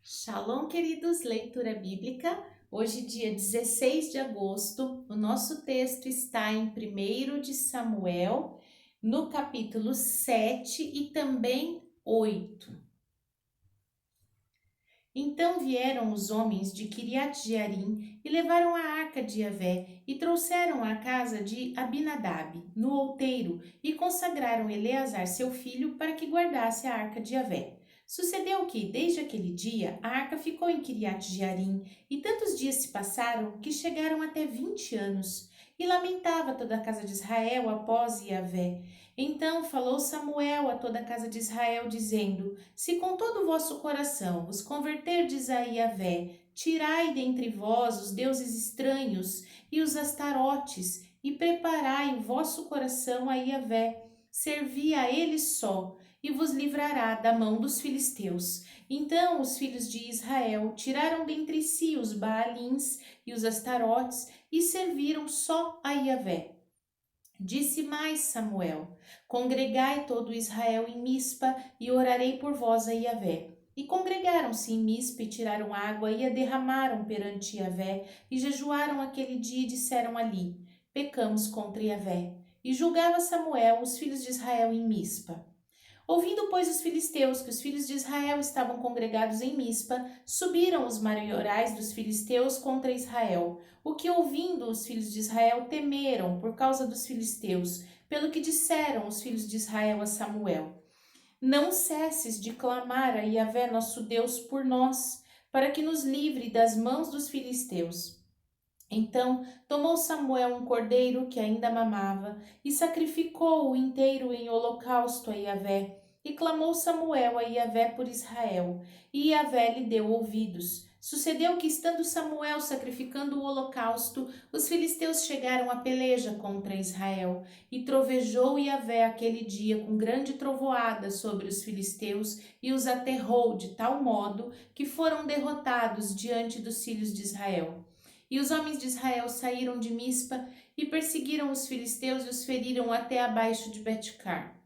Shalom, queridos, leitura bíblica. Hoje, dia 16 de agosto, o nosso texto está em 1 de Samuel, no capítulo 7 e também 8. Então vieram os homens de Quiriat-Jearim e levaram a arca de Yahvé e trouxeram à casa de Abinadab, no outeiro, e consagraram Eleazar, seu filho, para que guardasse a arca de Yahvé. Sucedeu que, desde aquele dia, a arca ficou em Quiriat-Jearim, e tantos dias se passaram que chegaram até 20 anos. E lamentava toda a casa de Israel após Yahvé. Então falou Samuel a toda a casa de Israel, dizendo: Se com todo o vosso coração vos converterdes a Yahvé, tirai dentre vós os deuses estranhos e os astarotes, e preparai o vosso coração a Yahvé, servi a ele só, e vos livrará da mão dos filisteus. Então os filhos de Israel tiraram dentre si os Baalins e os astarotes, e serviram só a Yahvé. Disse mais Samuel: Congregai todo Israel em Mispa, e orarei por vós a Yahvé. E congregaram-se em Mispa, e tiraram água, e a derramaram perante Yahvé, e jejuaram aquele dia, e disseram ali: Pecamos contra Yahvé. E julgava Samuel os filhos de Israel em Mispa. Ouvindo, pois, os filisteus que os filhos de Israel estavam congregados em Mispa, subiram os maiorais dos filisteus contra Israel. O que, ouvindo os filhos de Israel, temeram por causa dos filisteus, pelo que disseram os filhos de Israel a Samuel: Não cesses de clamar a Yahvé nosso Deus por nós, para que nos livre das mãos dos filisteus. Então tomou Samuel um cordeiro que ainda mamava e sacrificou-o inteiro em holocausto a Yahvé. E clamou Samuel a Yahvé por Israel, e Yahvé lhe deu ouvidos. Sucedeu que, estando Samuel sacrificando o holocausto, os filisteus chegaram à peleja contra Israel, e trovejou Yahvé aquele dia com grande trovoada sobre os filisteus, e os aterrou de tal modo que foram derrotados diante dos filhos de Israel. E os homens de Israel saíram de Mispa e perseguiram os filisteus e os feriram até abaixo de Betcar.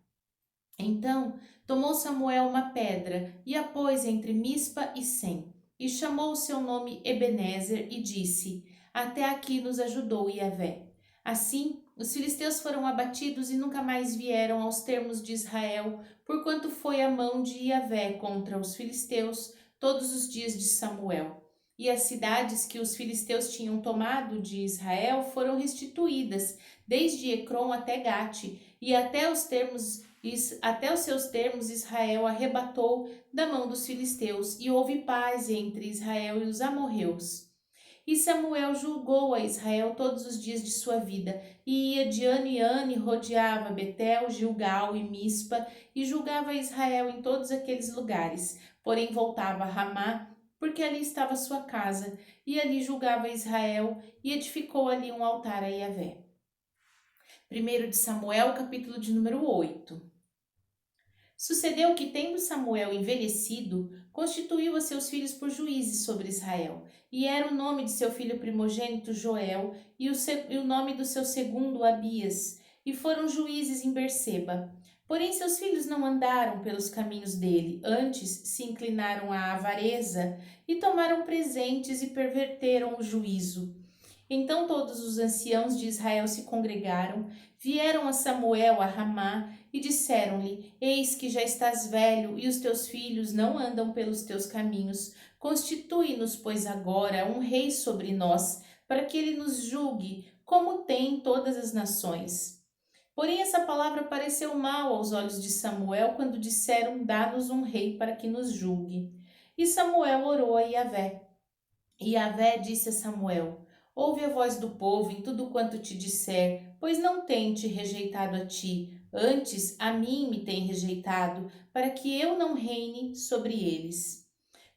Então tomou Samuel uma pedra e a pôs entre Mispa e Sem, e chamou o seu nome Ebenezer, e disse: Até aqui nos ajudou Yahvé. Assim, os filisteus foram abatidos e nunca mais vieram aos termos de Israel, porquanto foi a mão de Yahvé contra os filisteus todos os dias de Samuel. E as cidades que os filisteus tinham tomado de Israel foram restituídas, desde Ecrom até Gate, e até os seus termos Israel arrebatou da mão dos filisteus, e houve paz entre Israel e os amorreus. E Samuel julgou a Israel todos os dias de sua vida, e ia de ano em ano e rodeava Betel, Gilgal e Mispa, e julgava Israel em todos aqueles lugares. Porém voltava a Ramá, porque ali estava sua casa, e ali julgava Israel, e edificou ali um altar a Yahvé. 1 de Samuel, capítulo de número 8. Sucedeu que, tendo Samuel envelhecido, constituiu a seus filhos por juízes sobre Israel. E era o nome de seu filho primogênito Joel, e o nome do seu segundo Abias. E foram juízes em Berseba. Porém seus filhos não andaram pelos caminhos dele, antes se inclinaram à avareza, e tomaram presentes e perverteram o juízo. Então todos os anciãos de Israel se congregaram, vieram a Samuel a Ramá e disseram-lhe: Eis que já estás velho e os teus filhos não andam pelos teus caminhos. Constitui-nos, pois, agora um rei sobre nós, para que ele nos julgue, como tem todas as nações. Porém essa palavra pareceu mal aos olhos de Samuel quando disseram: Dá-nos um rei para que nos julgue. E Samuel orou a Yahvé. E Yahvé disse a Samuel: Ouve a voz do povo em tudo quanto te disser, pois não tem te rejeitado a ti, antes a mim me tem rejeitado, para que eu não reine sobre eles.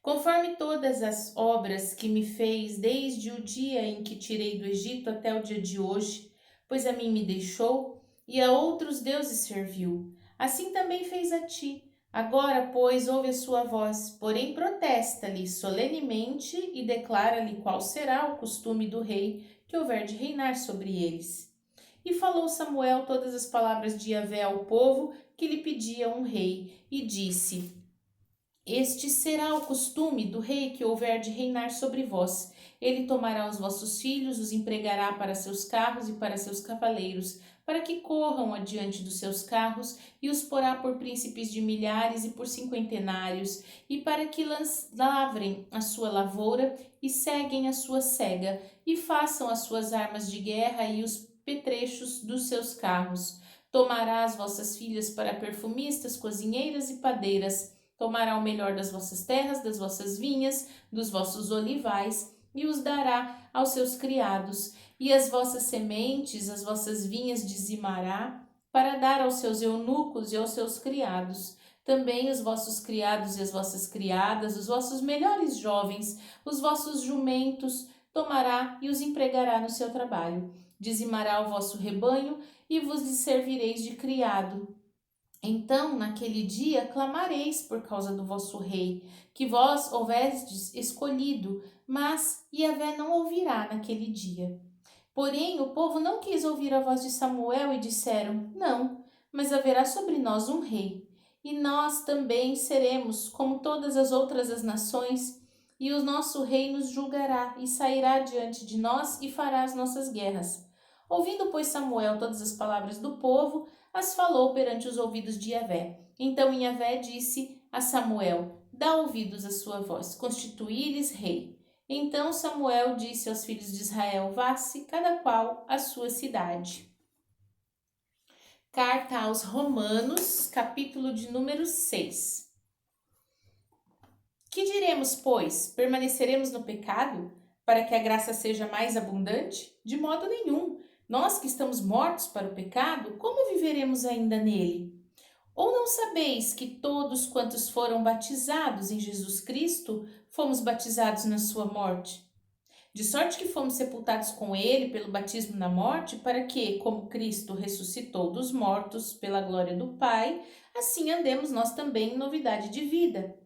Conforme todas as obras que me fez desde o dia em que tirei do Egito até o dia de hoje, pois a mim me deixou e a outros deuses serviu, assim também fez a ti. Agora, pois, ouve a sua voz, porém protesta-lhe solenemente e declara-lhe qual será o costume do rei que houver de reinar sobre eles. E falou Samuel todas as palavras de Yahvé ao povo que lhe pedia um rei, e disse: Este será o costume do rei que houver de reinar sobre vós. Ele tomará os vossos filhos, os empregará para seus carros e para seus cavaleiros, para que corram adiante dos seus carros, e os porá por príncipes de milhares e por cinquentenários, e para que lavrem a sua lavoura e ceguem a sua cega, e façam as suas armas de guerra e os petrechos dos seus carros. Tomará as vossas filhas para perfumistas, cozinheiras e padeiras. Tomará o melhor das vossas terras, das vossas vinhas, dos vossos olivais, e os dará aos seus criados. E as vossas sementes, as vossas vinhas dizimará, para dar aos seus eunucos e aos seus criados. Também os vossos criados e as vossas criadas, os vossos melhores jovens, os vossos jumentos, tomará e os empregará no seu trabalho. Dizimará o vosso rebanho e vos lhe servireis de criado. Então, naquele dia, clamareis por causa do vosso rei, que vós houvestes escolhido, mas Yahvé não ouvirá naquele dia. Porém, o povo não quis ouvir a voz de Samuel e disseram: Não, mas haverá sobre nós um rei, e nós também seremos como todas as outras as nações, e o nosso rei nos julgará e sairá diante de nós e fará as nossas guerras. Ouvindo, pois, Samuel todas as palavras do povo, as falou perante os ouvidos de Yahvé. Então Yahvé disse a Samuel: Dá ouvidos à sua voz, constituí-lhes rei. Então Samuel disse aos filhos de Israel: Vá-se cada qual à sua cidade. Carta aos Romanos, capítulo de número 6. Que diremos, pois? Permaneceremos no pecado, para que a graça seja mais abundante? De modo nenhum. Nós que estamos mortos para o pecado, como viveremos ainda nele? Ou não sabeis que todos quantos foram batizados em Jesus Cristo, fomos batizados na sua morte? De sorte que fomos sepultados com ele pelo batismo na morte, para que, como Cristo ressuscitou dos mortos pela glória do Pai, assim andemos nós também em novidade de vida.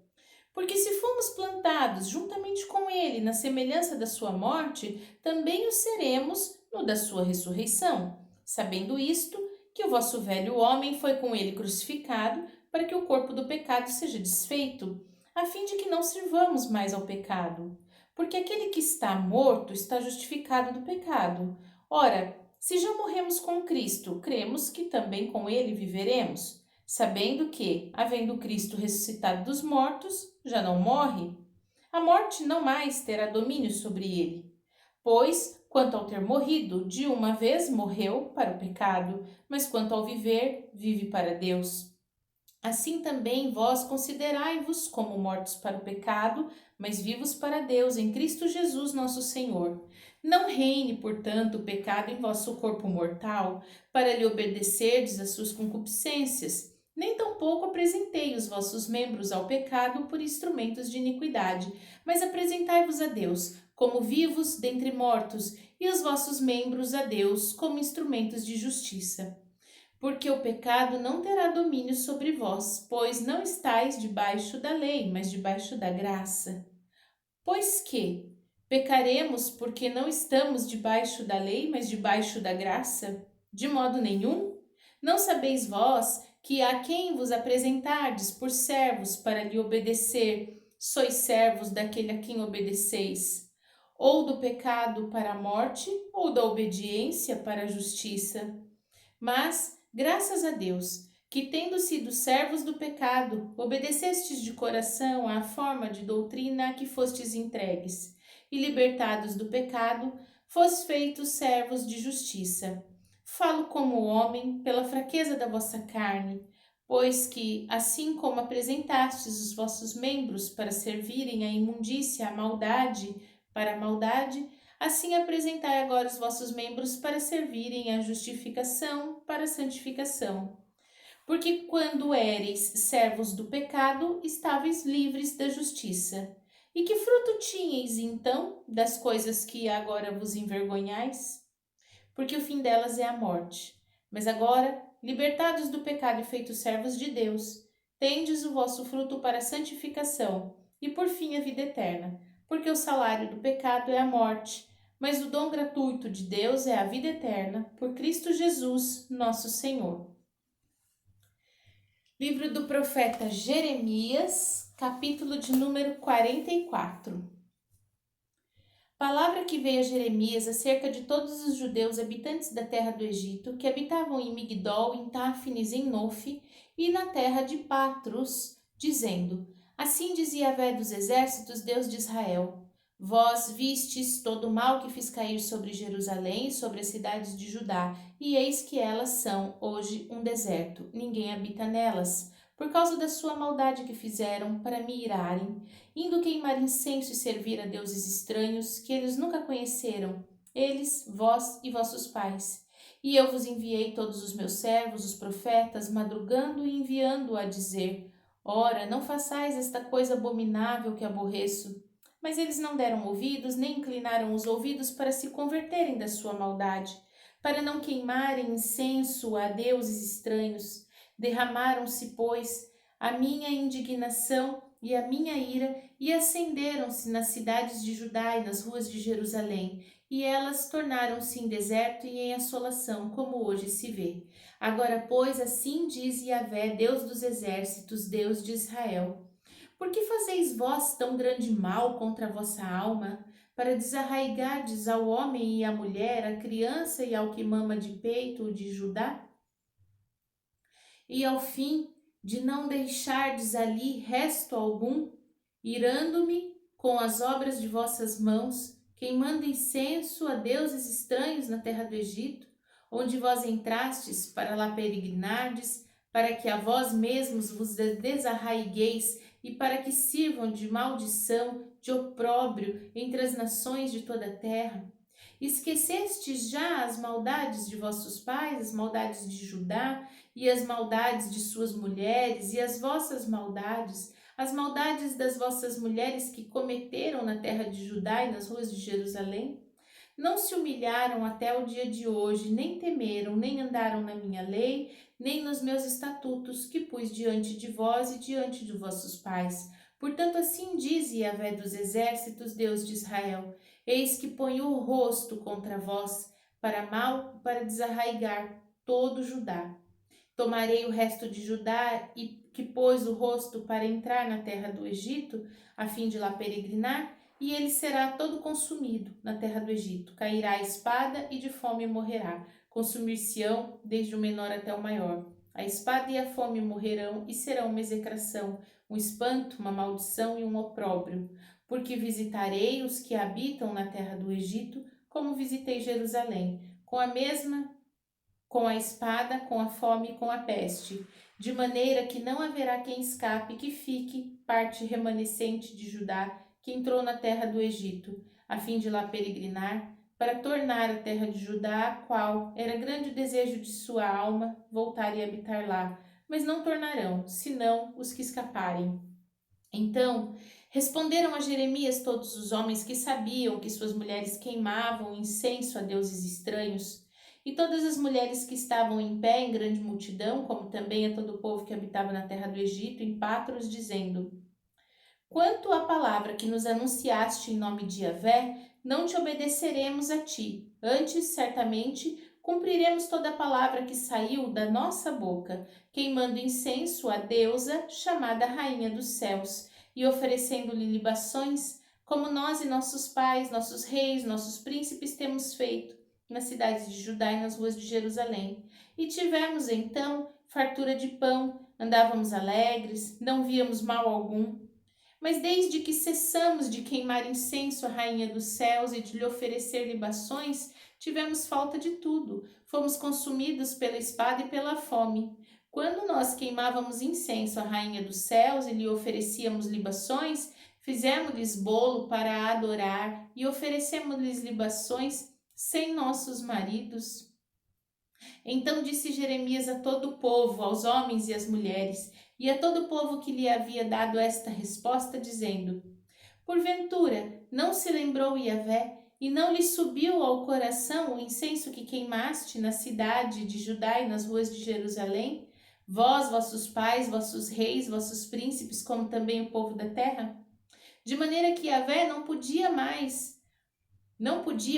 Porque se fomos plantados juntamente com ele na semelhança da sua morte, também o seremos no da sua ressurreição. Sabendo isto, que o vosso velho homem foi com ele crucificado, para que o corpo do pecado seja desfeito, a fim de que não sirvamos mais ao pecado. Porque aquele que está morto está justificado do pecado. Ora, se já morremos com Cristo, cremos que também com ele viveremos, sabendo que, havendo Cristo ressuscitado dos mortos, já não morre. A morte não mais terá domínio sobre ele. Pois, quanto ao ter morrido, de uma vez morreu para o pecado, mas quanto ao viver, vive para Deus. Assim também vós considerai-vos como mortos para o pecado, mas vivos para Deus em Cristo Jesus nosso Senhor. Não reine, portanto, o pecado em vosso corpo mortal, para lhe obedecerdes às suas concupiscências, nem tampouco apresentei os vossos membros ao pecado por instrumentos de iniquidade, mas apresentai-vos a Deus como vivos dentre mortos, e os vossos membros a Deus como instrumentos de justiça. Porque o pecado não terá domínio sobre vós, pois não estáis debaixo da lei, mas debaixo da graça. Pois que pecaremos porque não estamos debaixo da lei, mas debaixo da graça? De modo nenhum. Não sabeis vós que a quem vos apresentardes por servos para lhe obedecer, sois servos daquele a quem obedeceis, ou do pecado para a morte, ou da obediência para a justiça. Mas, graças a Deus, que tendo sido servos do pecado, obedecestes de coração à forma de doutrina a que fostes entregues, e libertados do pecado, fostes feitos servos de justiça. Falo como homem, pela fraqueza da vossa carne, pois que, assim como apresentastes os vossos membros para servirem à imundícia, à maldade, para a maldade, assim apresentai agora os vossos membros para servirem à justificação, para a santificação. Porque quando éreis servos do pecado, estáveis livres da justiça. E que fruto tinhais, então, das coisas que agora vos envergonhais? Porque o fim delas é a morte. Mas agora, libertados do pecado e feitos servos de Deus, tendes o vosso fruto para a santificação, e por fim a vida eterna. Porque o salário do pecado é a morte, mas o dom gratuito de Deus é a vida eterna, por Cristo Jesus, nosso Senhor. Livro do profeta Jeremias, Capítulo de número 44. Palavra que veio a Jeremias acerca de todos os judeus habitantes da terra do Egito, que habitavam em Migdol, em Táfnis, em Nofe e na terra de Patros, dizendo: Assim diz Yahvé dos exércitos, Deus de Israel: Vós vistes todo o mal que fiz cair sobre Jerusalém e sobre as cidades de Judá, e eis que elas são hoje um deserto, ninguém habita nelas, por causa da sua maldade que fizeram para me irarem, indo queimar incenso e servir a deuses estranhos que eles nunca conheceram, eles, vós e vossos pais. E eu vos enviei todos os meus servos, os profetas, madrugando e enviando a dizer: Ora, não façais esta coisa abominável que aborreço. Mas eles não deram ouvidos, nem inclinaram os ouvidos para se converterem da sua maldade, para não queimarem incenso a deuses estranhos. Derramaram-se, pois, a minha indignação e a minha ira, e acenderam-se nas cidades de Judá e nas ruas de Jerusalém, e elas tornaram-se em deserto e em assolação, como hoje se vê. Agora, pois, assim diz Yahvé, Deus dos exércitos, Deus de Israel: Por que fazeis vós tão grande mal contra a vossa alma, para desarraigardes ao homem e à mulher, à criança e ao que mama de peito de Judá? E ao fim de não deixardes ali resto algum, irando-me com as obras de vossas mãos, queimando incenso a deuses estranhos na terra do Egito, onde vós entrastes para lá peregrinardes, para que a vós mesmos vos desarraigueis e para que sirvam de maldição, de opróbrio entre as nações de toda a terra. Esquecestes já as maldades de vossos pais, as maldades de Judá, e as maldades de suas mulheres, e as vossas maldades, as maldades das vossas mulheres que cometeram na terra de Judá e nas ruas de Jerusalém? Não se humilharam até o dia de hoje, nem temeram, nem andaram na minha lei, nem nos meus estatutos que pus diante de vós e diante de vossos pais. Portanto, assim diz Yahvé dos exércitos, Deus de Israel: Eis que ponho o rosto contra vós, para mal, para desarraigar todo Judá. Tomarei o resto de Judá e que pôs o rosto para entrar na terra do Egito, a fim de lá peregrinar, e ele será todo consumido na terra do Egito. Cairá a espada e de fome morrerá. Consumir-se-ão desde o menor até o maior. A espada e a fome morrerão e serão uma execração, um espanto, uma maldição e um opróbrio. Porque visitarei os que habitam na terra do Egito, como visitei Jerusalém, com a espada, com a fome e com a peste, de maneira que não haverá quem escape, que fique parte remanescente de Judá, que entrou na terra do Egito, a fim de lá peregrinar, para tornar a terra de Judá, a qual era grande o desejo de sua alma, voltar e habitar lá, mas não tornarão, senão os que escaparem. Então responderam a Jeremias todos os homens que sabiam que suas mulheres queimavam incenso a deuses estranhos, e todas as mulheres que estavam em pé em grande multidão, como também a todo o povo que habitava na terra do Egito, em Patros, dizendo: Quanto à palavra que nos anunciaste em nome de Yahvé, não te obedeceremos a ti. Antes, certamente, cumpriremos toda a palavra que saiu da nossa boca, queimando incenso à deusa chamada Rainha dos Céus, e oferecendo-lhe libações, como nós e nossos pais, nossos reis, nossos príncipes temos feito nas cidades de Judá e nas ruas de Jerusalém. E tivemos então fartura de pão, andávamos alegres, não víamos mal algum. Mas desde que cessamos de queimar incenso à Rainha dos Céus e de lhe oferecer libações, tivemos falta de tudo, fomos consumidos pela espada e pela fome. Quando nós queimávamos incenso à Rainha dos Céus e lhe oferecíamos libações, fizemos-lhes bolo para a adorar e oferecemos-lhes libações sem nossos maridos. Então disse Jeremias a todo o povo, aos homens e às mulheres, e a todo o povo que lhe havia dado esta resposta, dizendo: Porventura, não se lembrou Yahvé, e não lhe subiu ao coração o incenso que queimaste na cidade de Judá e nas ruas de Jerusalém? Vós, vossos pais, vossos reis, vossos príncipes, como também o povo da terra? De maneira que Yahvé não podia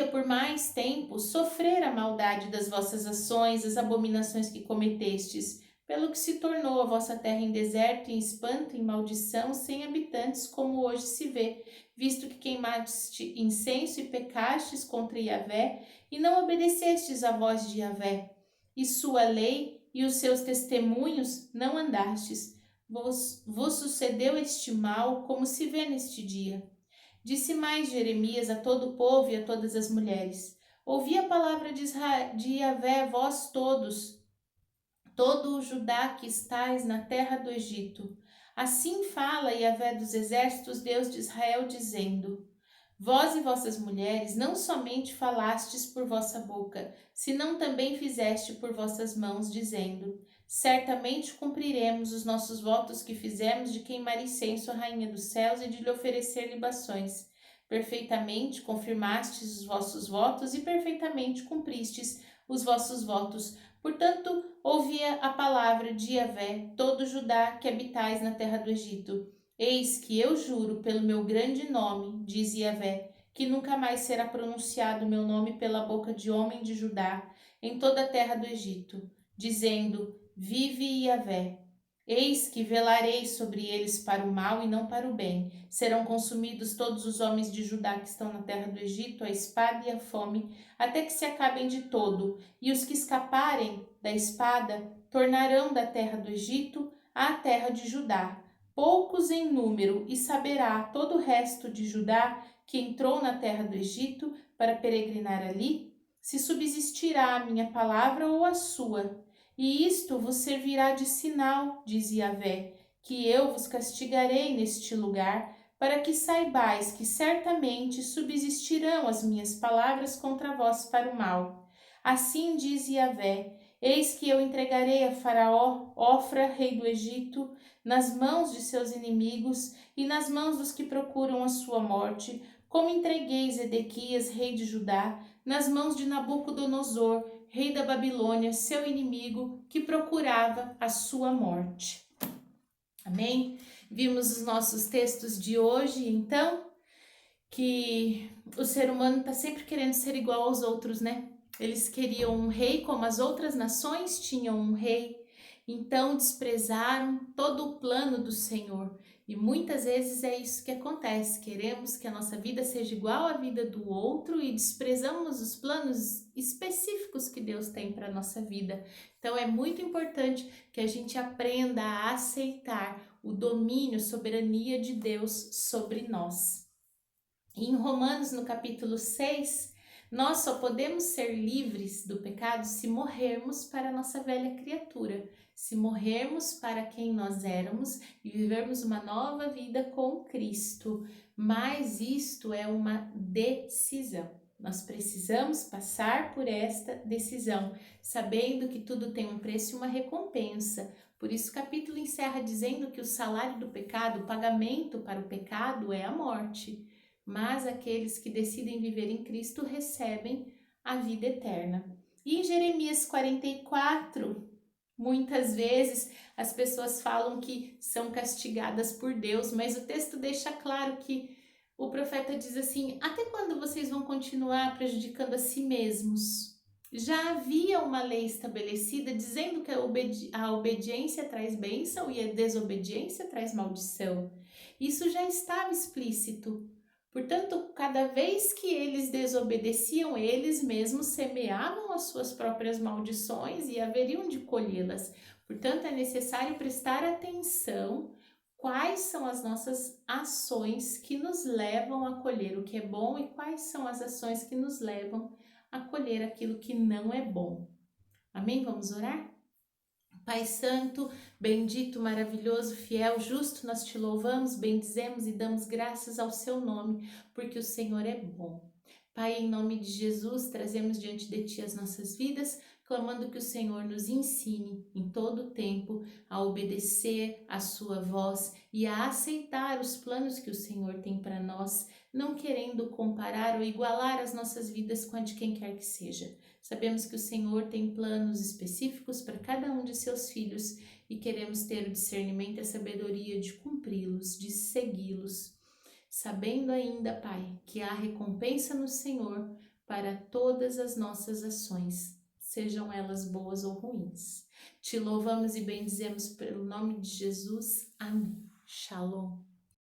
por mais tempo sofrer a maldade das vossas ações, as abominações que cometestes. pelo que se tornou a vossa terra em deserto, em espanto, em maldição, sem habitantes, como hoje se vê, visto que queimaste incenso e pecastes contra Yahvé, e não obedecestes à voz de Yahvé, e sua lei e os seus testemunhos não andastes. Vos sucedeu este mal, como se vê neste dia. Disse mais Jeremias a todo o povo e a todas as mulheres: ouvi a palavra de Yahvé, vós todos, todo o Judá que estais na terra do Egito. Assim fala Yahvé dos exércitos, Deus de Israel, dizendo: vós e vossas mulheres não somente falastes por vossa boca, senão também fizeste por vossas mãos, dizendo: certamente cumpriremos os nossos votos que fizemos de queimar incenso à rainha dos céus e de lhe oferecer libações. Perfeitamente confirmastes os vossos votos e perfeitamente cumpristes os vossos votos. Portanto, ouvia a palavra de Yahvé, todo Judá que habitais na terra do Egito. Eis que eu juro pelo meu grande nome, diz Yahvé, que nunca mais será pronunciado meu nome pela boca de homem de Judá em toda a terra do Egito, dizendo: vive Yahvé. Eis que velarei sobre eles para o mal e não para o bem. Serão consumidos todos os homens de Judá que estão na terra do Egito, a espada e a fome, até que se acabem de todo, e os que escaparem da espada tornarão da terra do Egito à terra de Judá, poucos em número, e saberá todo o resto de Judá que entrou na terra do Egito para peregrinar ali, se subsistirá a minha palavra ou a sua. E isto vos servirá de sinal, diz Yahvé, que eu vos castigarei neste lugar, para que saibais que certamente subsistirão as minhas palavras contra vós para o mal. Assim diz Yahvé: eis que eu entregarei a Faraó, Ofra, rei do Egito, nas mãos de seus inimigos e nas mãos dos que procuram a sua morte, como entreguei Zedequias, rei de Judá, nas mãos de Nabucodonosor, rei da Babilônia, seu inimigo, que procurava a sua morte. Amém? Vimos os nossos textos de hoje, então, que o ser humano está sempre querendo ser igual aos outros, né? Eles queriam um rei como as outras nações tinham um rei, então desprezaram todo o plano do Senhor. E muitas vezes é isso que acontece, queremos que a nossa vida seja igual à vida do outro e desprezamos os planos específicos que Deus tem para a nossa vida. Então é muito importante que a gente aprenda a aceitar o domínio, a soberania de Deus sobre nós. Em Romanos, no capítulo 6, nós só podemos ser livres do pecado se morrermos para a nossa velha criatura, se morrermos para quem nós éramos e vivermos uma nova vida com Cristo. Mas isto é uma decisão. Nós precisamos passar por esta decisão, sabendo que tudo tem um preço e uma recompensa. Por isso o capítulo encerra dizendo que o salário do pecado, o pagamento para o pecado é a morte. Mas aqueles que decidem viver em Cristo recebem a vida eterna. E em Jeremias 44, muitas vezes as pessoas falam que são castigadas por Deus, mas o texto deixa claro que o profeta diz assim: até quando vocês vão continuar prejudicando a si mesmos? Já havia uma lei estabelecida dizendo que a obediência traz bênção e a desobediência traz maldição. Isso já estava explícito. Portanto, cada vez que eles desobedeciam, eles mesmos semeavam as suas próprias maldições e haveriam de colhê-las. Portanto, é necessário prestar atenção quais são as nossas ações que nos levam a colher o que é bom e quais são as ações que nos levam a colher aquilo que não é bom. Amém? Vamos orar? Pai Santo, bendito, maravilhoso, fiel, justo, nós te louvamos, bendizemos e damos graças ao seu nome, porque o Senhor é bom. Pai, em nome de Jesus, trazemos diante de Ti as nossas vidas, clamando que o Senhor nos ensine em todo o tempo a obedecer a sua voz e a aceitar os planos que o Senhor tem para nós, não querendo comparar ou igualar as nossas vidas com a de quem quer que seja. Sabemos que o Senhor tem planos específicos para cada um de seus filhos e queremos ter o discernimento e a sabedoria de cumpri-los, de segui-los, sabendo ainda, Pai, que há recompensa no Senhor para todas as nossas ações, sejam elas boas ou ruins. Te louvamos e bendizemos pelo nome de Jesus. Amém. Shalom.